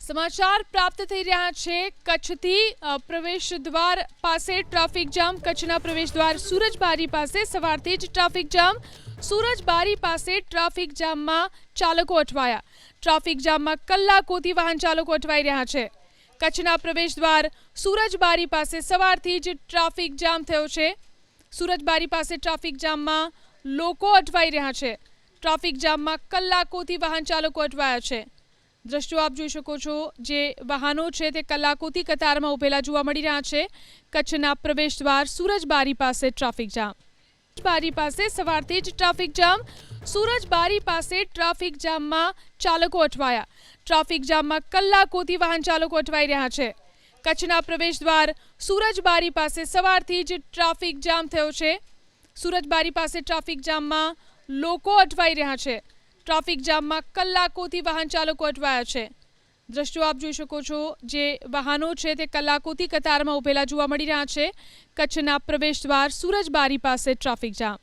સમાચાર પ્રાપ્ત થઈ રહ્યા છે કચ્છથી પ્રવેશ દ્વાર પાસે ટ્રાફિક જામ. કચ્છના પ્રવેશ દ્વાર સુરજબારી પાસે સવારથી જ ટ્રાફિક જામ. સુરજબારી પાસે ટ્રાફિક જામમાં ચાલકો અટવાયા. ટ્રાફિક જામમાં કલાકોથી વાહન ચાલકો અટવાઈ રહ્યા છે. કચ્છના પ્રવેશ દ્વાર સુરજબારી પાસે સવારથી જ ટ્રાફિક જામ થયો છે. સુરજબારી પાસે ટ્રાફિક જામમાં લોકો અટવાઈ રહ્યા છે. ટ્રાફિક જામમાં કલાકોથી વાહન ચાલકો અટવાયા છે. દ્રશ્યો આપ જોઈ શકો છો, જે વાહનો છે તે કલાકોથી કતારમાં ઉભેલા જોવા મળી રહ્યા છે. કચ્છના પ્રવેશ દ્વાર સુરજબારી પાસે ટ્રાફિક જામ. બારી પાસે સવારથી જ ટ્રાફિક જામ. સુરજબારી પાસે ટ્રાફિક જામમાં ચાલકો અટવાયા. ટ્રાફિક જામમાં કલાકોથી વાહન ચાલકો અટવાઈ રહ્યા છે. કચ્છના પ્રવેશ દ્વાર સુરજબારી પાસે સવારથી જ ટ્રાફિક જામ થયો છે. સુરજબારી પાસે ટ્રાફિક જામમાં લોકો અટવાઈ રહ્યા છે. ટ્રાફિક જામમાં કલાકોથી વાહન ચાલકો અટવાયા છે. દ્રશ્યો આપ જોઈ શકો છો, જે વાહનો છે તે કલાકોથી કતારમાં ઉભેલા જોવા મળી રહ્યા છે. કચ્છના પ્રવેશ દ્વાર સુરજબારી પાસે ટ્રાફિક જામ.